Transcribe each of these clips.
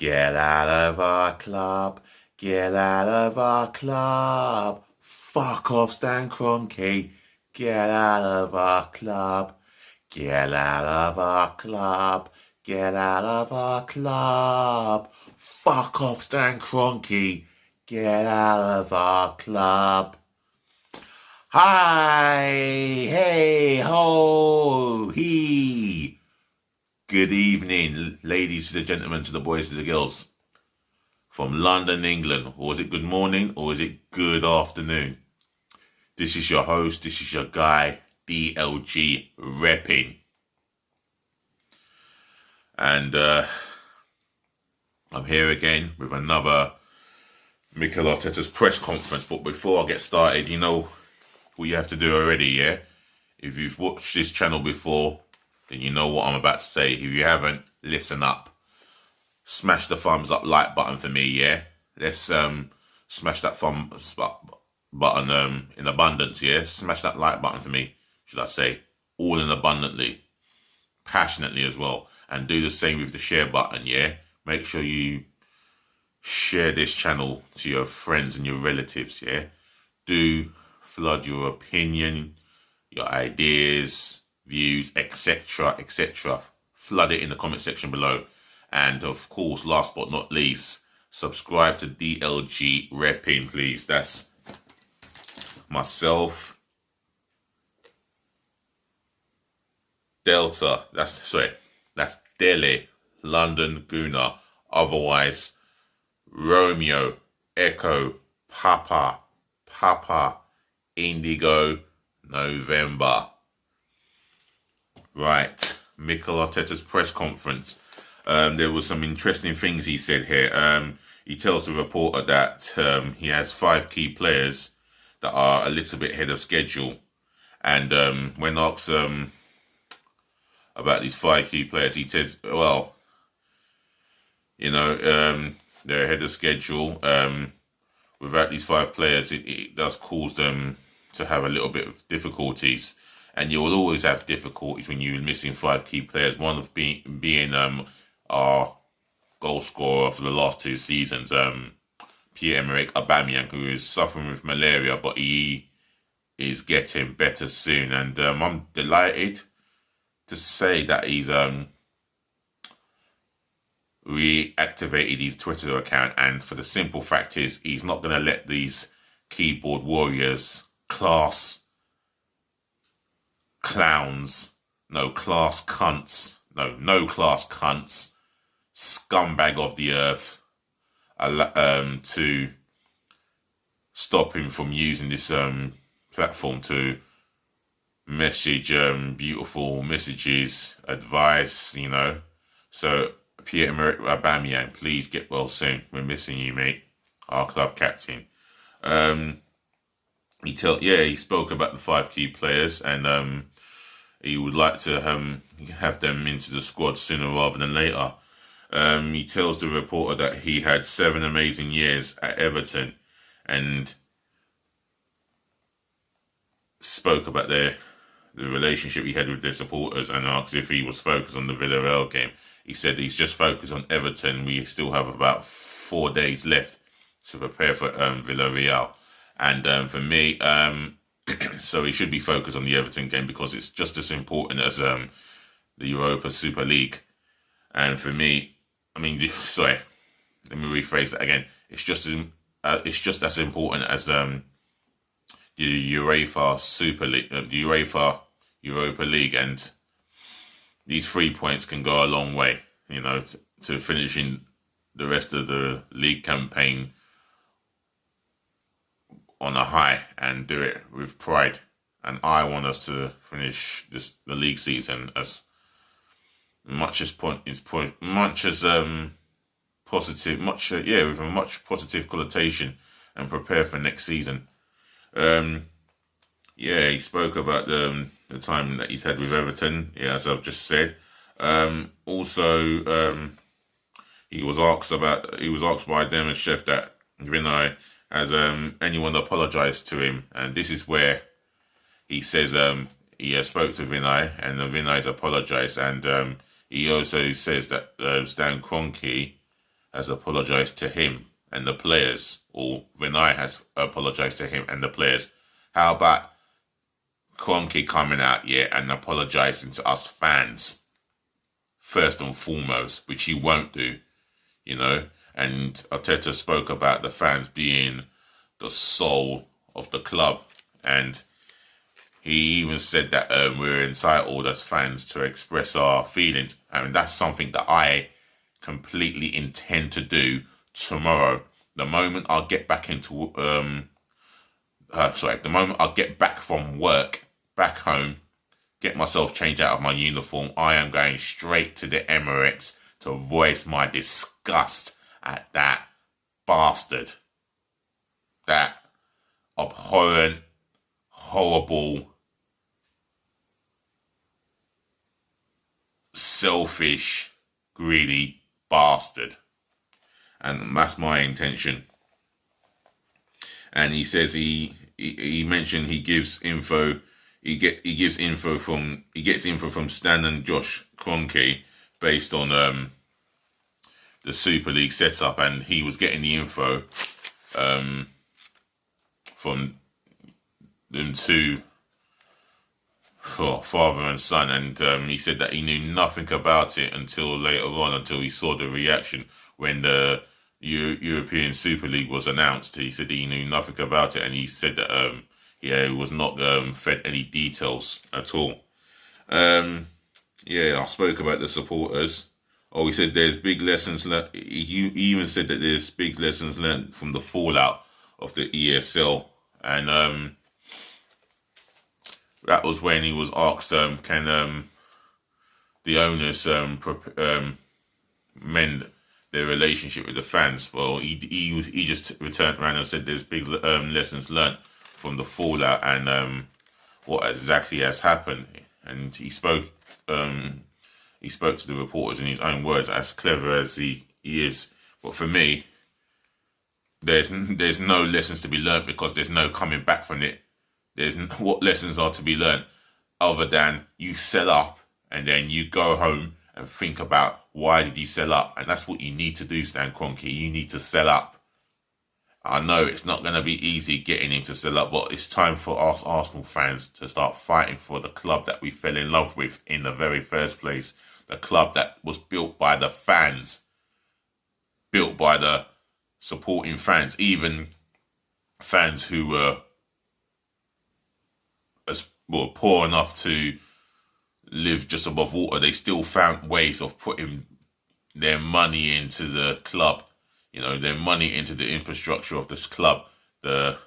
Get out of our club. Get out of our club. Fuck off, Stan Kroenke. Get out of our club. Get out of our club. Get out of our club. Fuck off, Stan Kroenke. Get out of our club. Hi, hey, ho, he. Good evening, ladies to the gentlemen, to the boys to the girls. From London, England. Or is it good morning or is it good afternoon? This is your host, this is your guy, DLG Reppin. And I'm here again with another Mikel Arteta'S press conference. But before I get started, you know what you have to do already, yeah? If you've watched this channel before, then you know what I'm about to say. If you haven't, listen up. Smash the thumbs up like button for me, yeah? Let's smash that thumbs up button in abundance, yeah? Smash that like button for me, should I say. All in abundantly. Passionately as well. And do the same with the share button, yeah? Make sure you share this channel to your friends and your relatives, yeah? Do flood your opinion, your ideas, views, etc., etc. Flood it in the comment section below. And of course, last but not least, subscribe to DLG Reppin, please. That's myself, Delta, that's Delhi, London, Guna, otherwise Romeo, Echo, Papa, Indigo, November. Right, Mikel Arteta'S press conference. There was some interesting things he said here. He tells the reporter that he has 5 key players that are a little bit ahead of schedule. And when asked about these 5 key players, he says, well, you know, they're ahead of schedule. Without these 5 players, it does cause them to have a little bit of difficulties. And you will always have difficulties when you're missing 5 key players. One of being our goal scorer for the last 2 seasons, Pierre-Emerick Aubameyang, who is suffering with malaria, but he is getting better soon. And I'm delighted to say that he's reactivated his Twitter account, and for the simple fact is he's not going to let these keyboard warriors, class clowns, no class cunts, no class cunts, scumbag of the earth, to stop him from using this platform to message beautiful messages, advice, you know. So Pierre-Emerick Aubameyang, please get well soon. We're missing you, mate. Our club captain. He spoke about the 5 key players, and he would like to have them into the squad sooner rather than later. He tells the reporter that he had 7 amazing years at Everton, and spoke about the relationship he had with their supporters, and asked if he was focused on the Villarreal game. He said he's just focused on Everton. We still have about 4 days left to prepare for Villarreal. And for me, so he should be focused on the Everton game because it's just as important as the Europa Super League. And for me, let me rephrase that again. It's just as important as the UEFA Super League, the UEFA Europa League, and these 3 points can go a long way, you know, to finishing the rest of the league campaign on a high and do it with pride. And I want us to finish the league season as with a much positive connotation, and prepare for next season. He spoke about the time that he's had with Everton, as I've just said. He was asked by Demon Chef that Vinay, has anyone apologized to him? And this is where he says he spoke to Vinay, and Vinay's apologized, and he also says that Stan Kroenke has apologised to him and the players, or Vinay has apologised to him and the players. How about Kroenke coming out and apologising to us fans first and foremost, which he won't do, you know? And Arteta spoke about the fans being the soul of the club, and he even said that we're entitled as fans to express our feelings. I mean, that's something that I completely intend to do tomorrow. The moment I get back into, the moment I get back from work, back home, get myself changed out of my uniform, I am going straight to the Emirates to voice my disgust at that bastard. That abhorrent, horrible, selfish, greedy bastard. And that's my intention. And he says he mentioned he gets info from Stan and Josh Kroenke based on the Super League setup, and he was getting the info from them two, father and son, and he said that he knew nothing about it until later on, until he saw the reaction when the European Super League was announced. He said he knew nothing about it, and he said that he was not fed any details at all. I spoke about the supporters. Oh, he said there's big lessons learned. He even said that there's big lessons learned from the fallout of the ESL. And that was when he was asked, can the owners mend their relationship with the fans? Well, he just returned around and said there's big lessons learned from the fallout and what exactly has happened. And he spoke to the reporters in his own words, as clever as he is. But for me, there's no lessons to be learned, because there's no coming back from it. What lessons are to be learned other than you sell up and then you go home and think about why did he sell up? And that's what you need to do, Stan Kroenke. You need to sell up. I know it's not going to be easy getting him to sell up, but it's time for us Arsenal fans to start fighting for the club that we fell in love with in the very first place. The club that was built by the fans, built by the supporting fans, even fans who were poor enough to live just above water. They still found ways of putting their money into the club, their money into the infrastructure of this club, the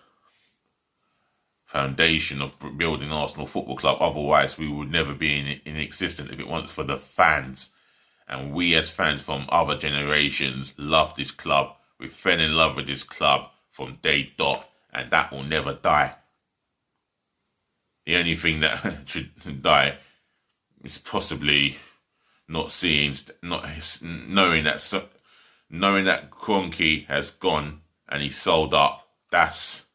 foundation of building Arsenal Football Club. Otherwise, we would never be in existence if it weren't for the fans. And we as fans from other generations love this club. We fell in love with this club from day dot, and that will never die. The only thing that should die is possibly knowing that Kroenke has gone and he's sold up. That's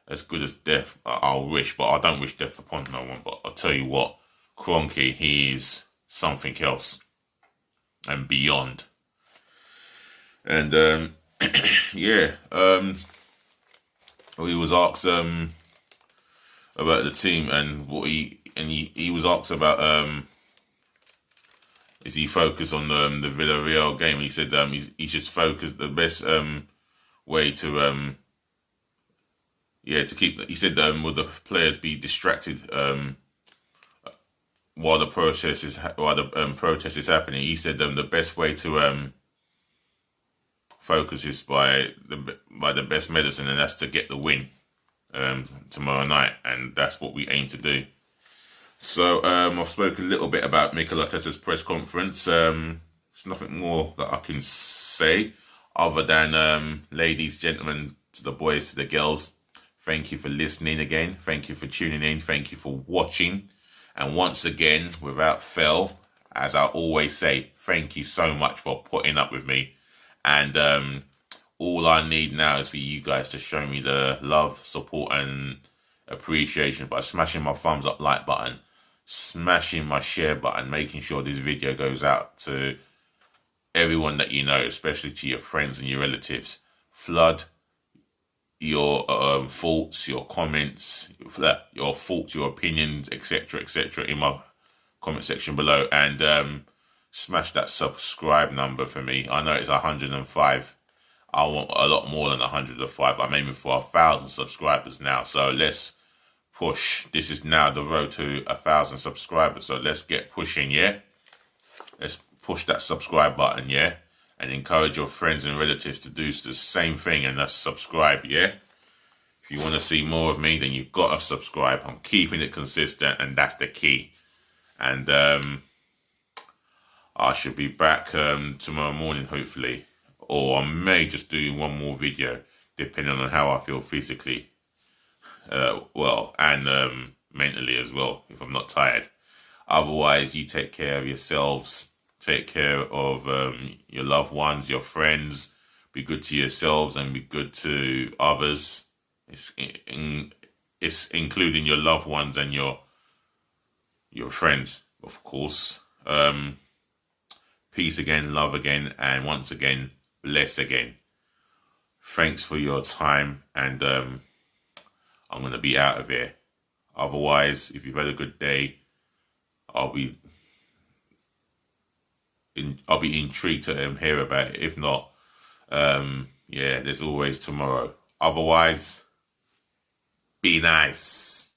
as good as death. I'll wish, but I don't wish death upon no one. But I'll tell you what, Kroenke, he is something else and beyond. And he was asked about the team and what he was asked about is he focused on the Villarreal game. He said he's just focused. The best way to keep. He said will the players be distracted while the protest is happening. He said the best way to focus is by the best medicine, and that's to get the win tomorrow night, and that's what we aim to do. So I've spoken a little bit about Mikel Arteta's press conference. There's nothing more that I can say other than ladies, gentlemen, to the boys, to the girls, thank you for listening again. Thank you for tuning in. Thank you for watching. And once again, without fail, as I always say, thank you so much for putting up with me. And all I need now is for you guys to show me the love, support and appreciation by smashing my thumbs up like button, smashing my share button, making sure this video goes out to everyone that you know, especially to your friends and your relatives. Flood your thoughts, your comments, your thoughts, your opinions, etc., in my comment section below, and smash that subscribe number for me. I know it's 105. I want a lot more than 105. I'm aiming for 1,000 subscribers now. So let's push. This is now the road to 1,000 subscribers. So let's get pushing, yeah? Let's push that subscribe button, yeah? And encourage your friends and relatives to do the same thing, and that's subscribe, yeah? If you want to see more of me, then you've got to subscribe. I'm keeping it consistent, and that's the key. And I should be back tomorrow morning, hopefully. Or I may just do one more video, depending on how I feel physically. And mentally as well, if I'm not tired. Otherwise, you take care of yourselves. Take care of your loved ones, your friends. Be good to yourselves and be good to others. It's including your loved ones and your friends, of course. Peace again, love again, and once again, bless again. Thanks for your time, and I'm going to be out of here. Otherwise, if you've had a good day, I'll be intrigued to hear about it. If not, yeah, there's always tomorrow. Otherwise, be nice.